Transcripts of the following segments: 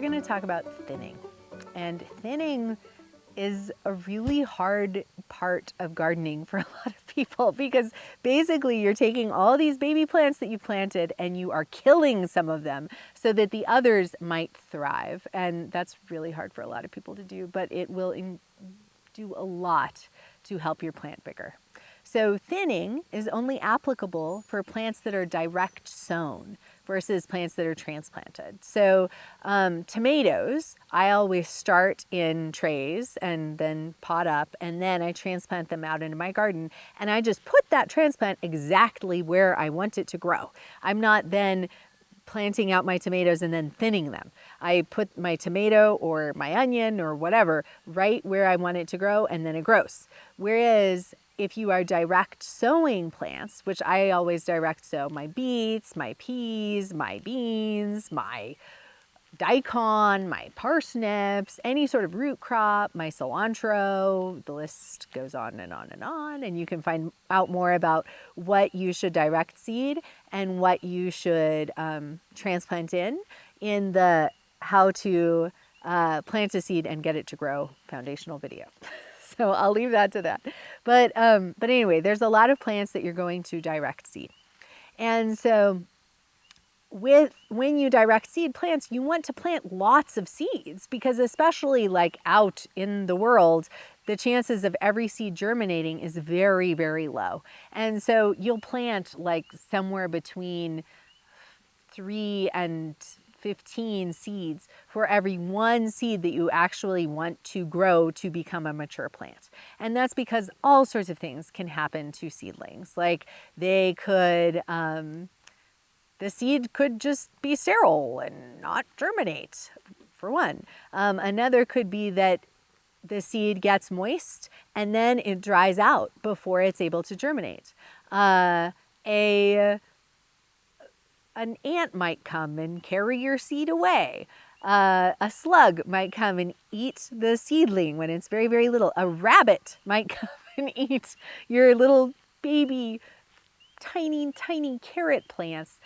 we're going to talk about thinning. And thinning is a really hard part of gardening for a lot of people, because basically you're taking all these baby plants that you planted and you are killing some of them so that the others might thrive. And that's really hard for a lot of people to do, but it will do a lot to help your plant bigger. So thinning is only applicable for plants that are direct sown versus plants that are transplanted. So tomatoes, I always start in trays and then pot up, and then I transplant them out into my garden, and I just put that transplant exactly where I want it to grow. I'm not then planting out my tomatoes and then thinning them. I put my tomato or my onion or whatever right where I want it to grow, and then it grows. Whereas if you are direct sowing plants, which I always direct sow my beets, my peas, my beans, my daikon, my parsnips, any sort of root crop, my cilantro, the list goes on and on and on. And you can find out more about what you should direct seed and what you should transplant in the how to plant a seed and get it to grow foundational video. So I'll leave that to that. But anyway, there's a lot of plants that you're going to direct seed. And so when you direct seed plants, you want to plant lots of seeds, because especially like out in the world, the chances of every seed germinating is very, very low. And so you'll plant like somewhere between 3 and 15 seeds for every one seed that you actually want to grow to become a mature plant. And that's because all sorts of things can happen to seedlings. Like they could, the seed could just be sterile and not germinate, for one. Another could be that the seed gets moist and then it dries out before it's able to germinate. An ant might come and carry your seed away. A slug might come and eat the seedling when it's very, very little. A rabbit might come and eat your little baby tiny, tiny carrot plants.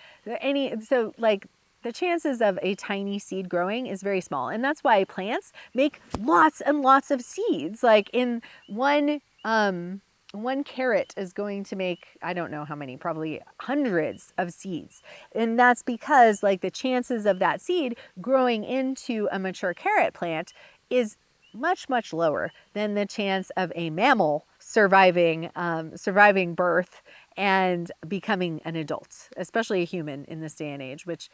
So like the chances of a tiny seed growing is very small. And that's why plants make lots and lots of seeds. Like in one carrot is going to make, I don't know how many, probably hundreds of seeds. And that's because like the chances of that seed growing into a mature carrot plant is much, much lower than the chance of a mammal surviving birth and becoming an adult, especially a human in this day and age, which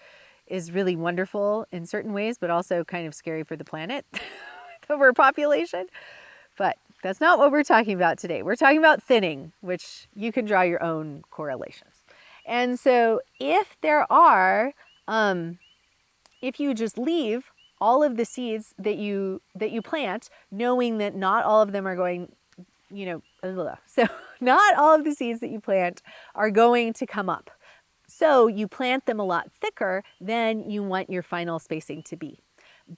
is really wonderful in certain ways, but also kind of scary for the planet, overpopulation. But that's not what we're talking about today. We're talking about thinning, which you can draw your own correlations. And so if you just leave all of the seeds that you plant, knowing that not all of them are going, so not all of the seeds that you plant are going to come up. So you plant them a lot thicker than you want your final spacing to be.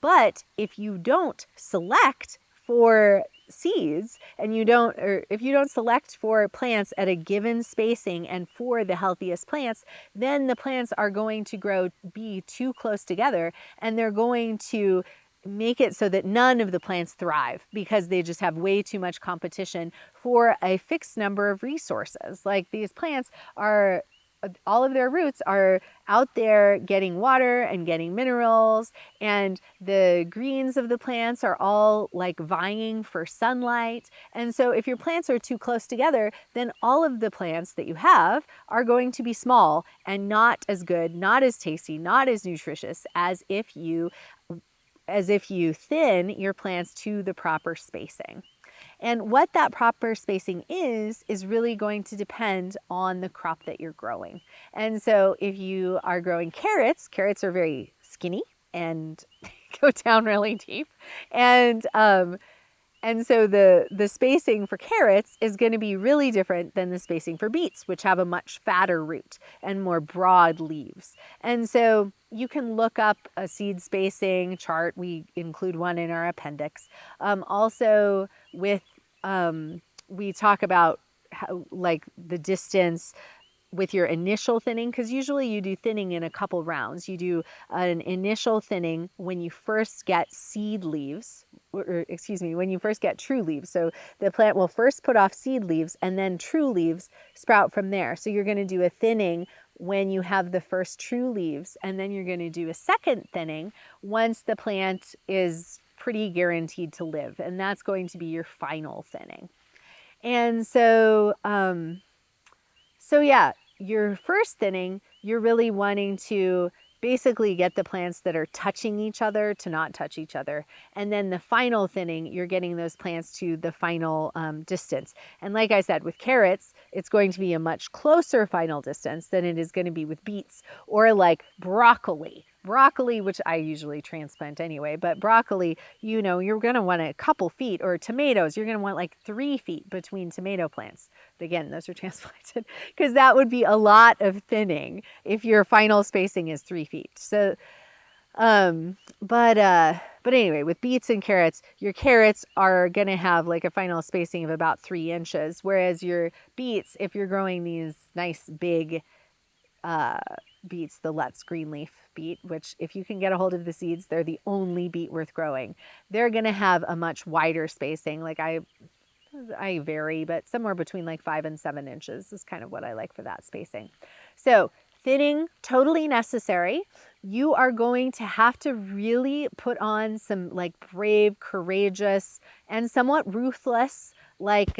But if you don't select for seeds and if you don't select for plants at a given spacing and for the healthiest plants, then the plants are going to be too close together, and they're going to make it so that none of the plants thrive because they just have way too much competition for a fixed number of resources. Like these plants all of their roots are out there getting water and getting minerals, and the greens of the plants are all like vying for sunlight. And so if your plants are too close together, then all of the plants that you have are going to be small and not as good, not as tasty, not as nutritious as if you thin your plants to the proper spacing. And what that proper spacing is really going to depend on the crop that you're growing. And so if you are growing carrots are very skinny and go down really deep. And so the spacing for carrots is going to be really different than the spacing for beets, which have a much fatter root and more broad leaves. And so you can look up a seed spacing chart. We include one in our appendix. Also we talk about how, like the distance with your initial thinning, because usually you do thinning in a couple rounds. You do an initial thinning when you first get seed leaves, or excuse me, when you first get true leaves. So the plant will first put off seed leaves and then true leaves sprout from there. So you're going to do a thinning when you have the first true leaves, and then you're going to do a second thinning once the plant is pretty guaranteed to live, and that's going to be your final thinning. And so, yeah, your first thinning, you're really wanting to basically get the plants that are touching each other to not touch each other. And then the final thinning, you're getting those plants to the final distance. And like I said, with carrots, it's going to be a much closer final distance than it is going to be with beets or like broccoli. Broccoli, which I usually transplant anyway, but broccoli, you know, you're going to want a couple feet, or tomatoes, you're going to want like 3 feet between tomato plants. But again, those are transplanted because that would be a lot of thinning if your final spacing is 3 feet. So, but anyway, with beets and carrots, your carrots are going to have like a final spacing of about 3 inches, whereas your beets, if you're growing these nice big beets, the Let's Greenleaf beet, which if you can get a hold of the seeds, they're the only beet worth growing. They're going to have a much wider spacing. Like I vary, but somewhere between like 5 and 7 inches is kind of what I like for that spacing. So thinning, totally necessary. You are going to have to really put on some like brave, courageous, and somewhat ruthless like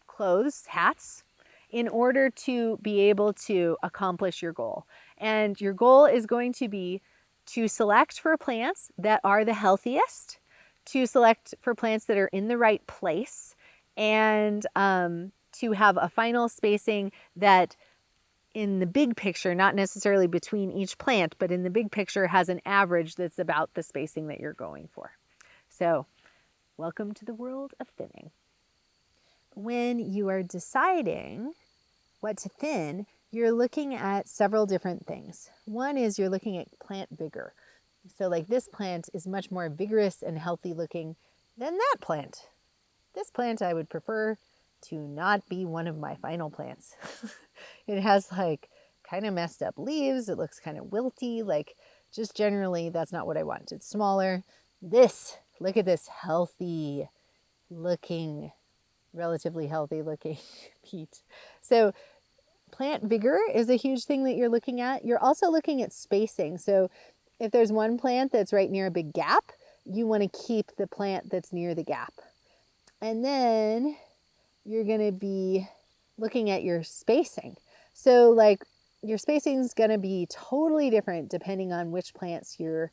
clothes, hats, in order to be able to accomplish your goal. And your goal is going to be to select for plants that are the healthiest, to select for plants that are in the right place, and to have a final spacing that in the big picture, not necessarily between each plant, but in the big picture has an average that's about the spacing that you're going for. So welcome to the world of thinning. When you are deciding what to thin, you're looking at several different things. One is you're looking at plant vigor. So like this plant is much more vigorous and healthy looking than that plant. This plant I would prefer to not be one of my final plants. It has like kind of messed up leaves. It looks kind of wilty. Like just generally that's not what I want. It's smaller. This, look at this healthy looking, relatively healthy looking peat. So plant vigor is a huge thing that you're looking at. You're also looking at spacing. So if there's one plant that's right near a big gap, you want to keep the plant that's near the gap. And then you're going to be looking at your spacing. So like your spacing is going to be totally different depending on which plants you're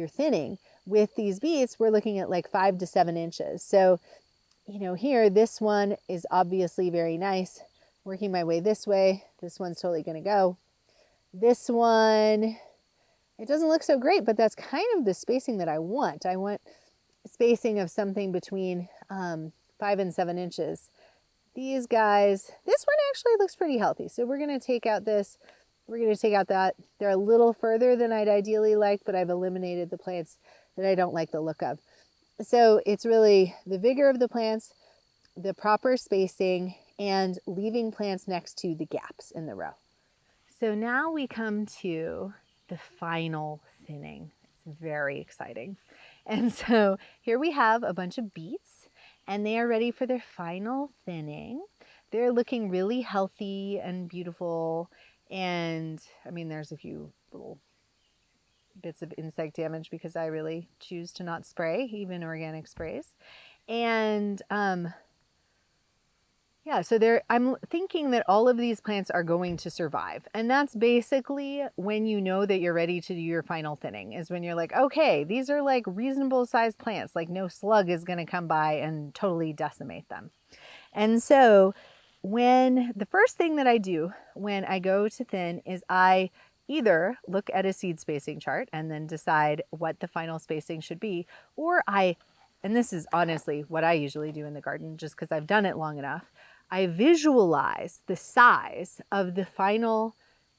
thinning. With these beets, we're looking at like 5 to 7 inches. So, you know, here, this one is obviously very nice. Working my way this way, this one's totally going to go. This one, it doesn't look so great, but that's kind of the spacing that I want. I want spacing of something between 5 and 7 inches. These guys, this one actually looks pretty healthy. So we're going to take out this. We're going to take out that. They're a little further than I'd ideally like, but I've eliminated the plants that I don't like the look of. So it's really the vigor of the plants, the proper spacing, and leaving plants next to the gaps in the row. So now we come to the final thinning. It's very exciting. And so here we have a bunch of beets, and they are ready for their final thinning. They're looking really healthy and beautiful. And I mean, there's a few little bits of insect damage because I really choose to not spray, even organic sprays. And yeah, so I'm thinking that all of these plants are going to survive. And that's basically when you know that you're ready to do your final thinning, is when you're like, okay, these are like reasonable sized plants, like no slug is going to come by and totally decimate them. And so when the first thing that I do when I go to thin is I either look at a seed spacing chart and then decide what the final spacing should be, or and this is honestly what I usually do in the garden just because I've done it long enough, I visualize the size of the final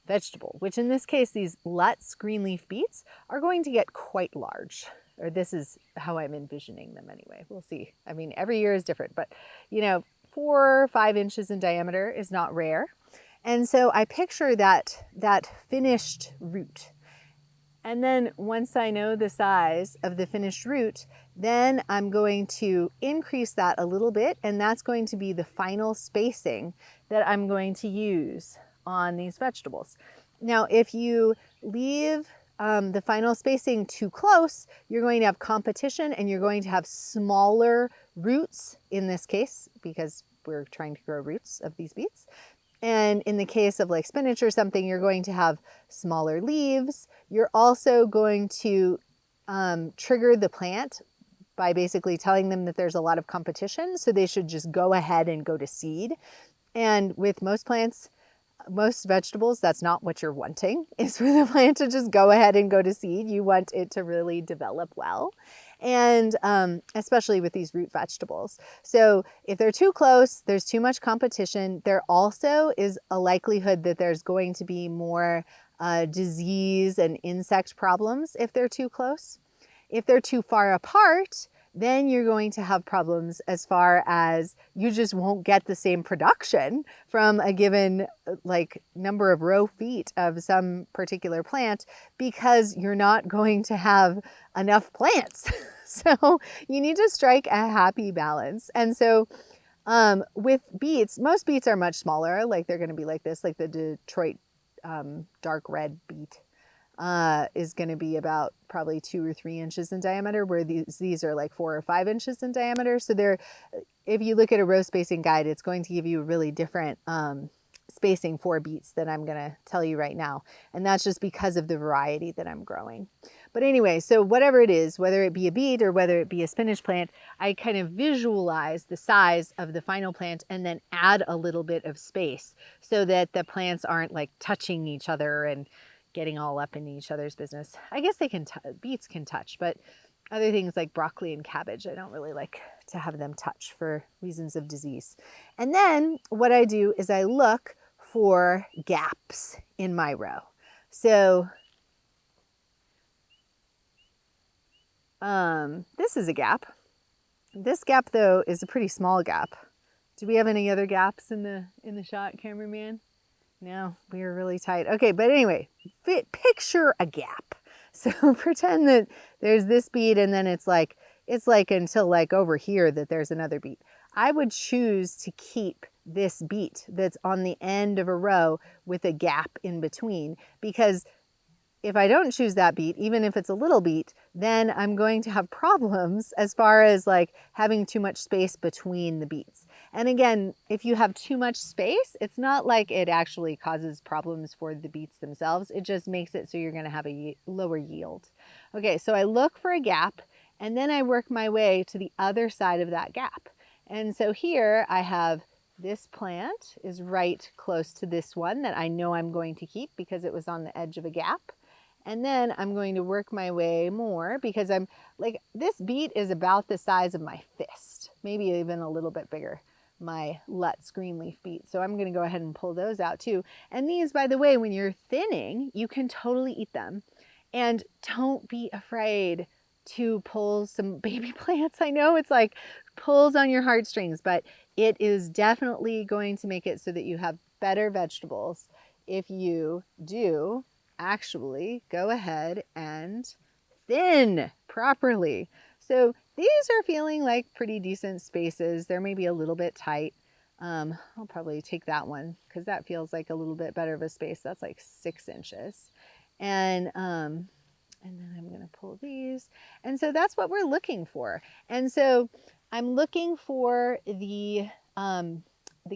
vegetable, which in this case, these Let's Greenleaf beets are going to get quite large. Or this is how I'm envisioning them anyway. We'll see. I mean, every year is different, but you know, 4 or 5 inches in diameter is not rare. And so I picture that finished root. And then once I know the size of the finished root, then I'm going to increase that a little bit, and that's going to be the final spacing that I'm going to use on these vegetables. Now, if you leave the final spacing too close, you're going to have competition and you're going to have smaller roots in this case, because we're trying to grow roots of these beets. And in the case of like spinach or something, you're going to have smaller leaves. You're also going to trigger the plant by basically telling them that there's a lot of competition, so they should just go ahead and go to seed. And with most plants, most vegetables, that's not what you're wanting, is for the plant to just go ahead and go to seed. You want it to really develop well. And especially with these root vegetables. So if they're too close, there's too much competition. There also is a likelihood that there's going to be more disease and insect problems if they're too close. If they're too far apart, then you're going to have problems as far as you just won't get the same production from a given like number of row feet of some particular plant, because you're not going to have enough plants. So you need to strike a happy balance. And so with beets, most beets are much smaller, like they're going to be like this, like the Detroit dark red beet. Is going to be about probably 2 or 3 inches in diameter, where these are like 4 or 5 inches in diameter. So they're, if you look at a row spacing guide, it's going to give you a really different spacing for beets that I'm going to tell you right now. And that's just because of the variety that I'm growing. But anyway, so whatever it is, whether it be a beet or whether it be a spinach plant, I kind of visualize the size of the final plant and then add a little bit of space so that the plants aren't like touching each other and getting all up in each other's business. I guess they can, beets can touch, but other things like broccoli and cabbage, I don't really like to have them touch for reasons of disease. And then what I do is I look for gaps in my row. So this is a gap. This gap though is a pretty small gap. Do we have any other gaps in the shot, cameraman? No, we are really tight. Okay, but anyway, picture a gap. So pretend that there's this beet and then it's like until like over here that there's another beet. I would choose to keep this beet that's on the end of a row with a gap in between, because if I don't choose that beet, even if it's a little beet, then I'm going to have problems as far as like having too much space between the beets. And again, if you have too much space, it's not like it actually causes problems for the beets themselves. It just makes it so you're going to have a lower yield. Okay, so I look for a gap and then I work my way to the other side of that gap. And so here I have this plant is right close to this one that I know I'm going to keep because it was on the edge of a gap. And then I'm going to work my way more because I'm like, this beet is about the size of my fist, maybe even a little bit bigger, my Lutz green leaf beet. So I'm going to go ahead and pull those out too. And these, by the way, when you're thinning, you can totally eat them. And don't be afraid to pull some baby plants. I know it's like pulls on your heartstrings, but it is definitely going to make it so that you have better vegetables if you do actually go ahead and thin properly. So these are feeling like pretty decent spaces. They're maybe a little bit tight. I'll probably take that one because that feels like a little bit better of a space. That's like 6 inches. And then I'm going to pull these. And so that's what we're looking for. And so I'm looking for the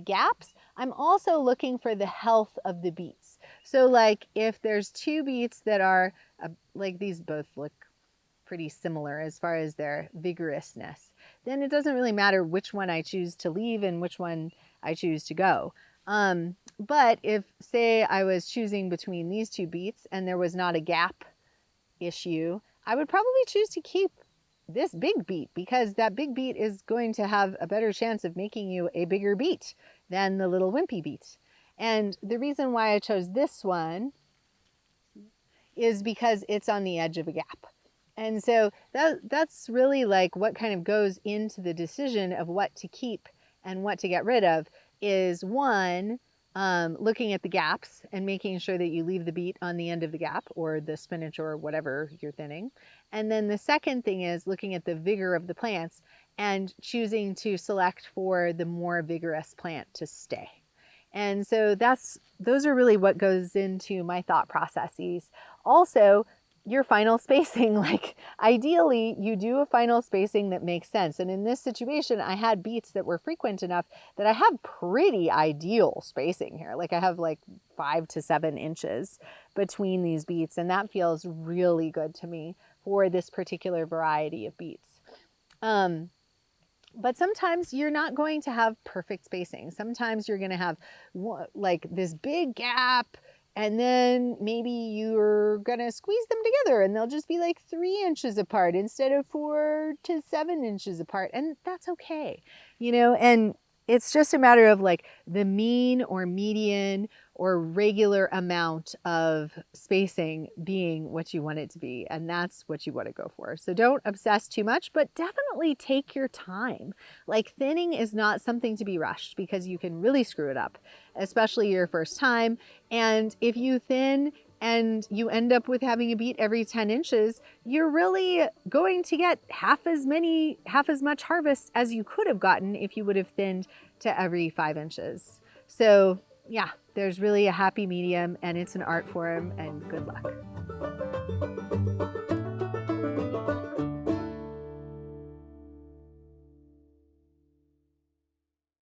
gaps. I'm also looking for the health of the beets. So like if there's 2 beets that are like these both look pretty similar as far as their vigorousness, then it doesn't really matter which one I choose to leave and which one I choose to go. But if say I was choosing between these 2 beets and there was not a gap issue, I would probably choose to keep this big beet because that big beet is going to have a better chance of making you a bigger beet than the little wimpy beet. And the reason why I chose this one is because it's on the edge of a gap. And so that's really like what kind of goes into the decision of what to keep and what to get rid of is one, looking at the gaps and making sure that you leave the beet on the end of the gap or the spinach or whatever you're thinning. And then the second thing is looking at the vigor of the plants and choosing to select for the more vigorous plant to stay. And so those are really what goes into my thought processes. Also, your final spacing, like ideally you do a final spacing that makes sense. And in this situation, I had beets that were frequent enough that I have pretty ideal spacing here. Like I have like 5 to 7 inches between these beets, and that feels really good to me for this particular variety of beets. But sometimes you're not going to have perfect spacing. Sometimes you're going to have like this big gap, and then maybe you're going to squeeze them together and they'll just be like 3 inches apart instead of 4 to 7 inches apart. And that's okay, you know, and it's just a matter of like the mean or median or regular amount of spacing being what you want it to be. And that's what you want to go for. So don't obsess too much, but definitely take your time. Like thinning is not something to be rushed because you can really screw it up, especially your first time. And if you thin and you end up with having a beet every 10 inches, you're really going to get half as much harvest as you could have gotten if you would have thinned to every 5 inches. So yeah, there's really a happy medium, and it's an art form, and good luck.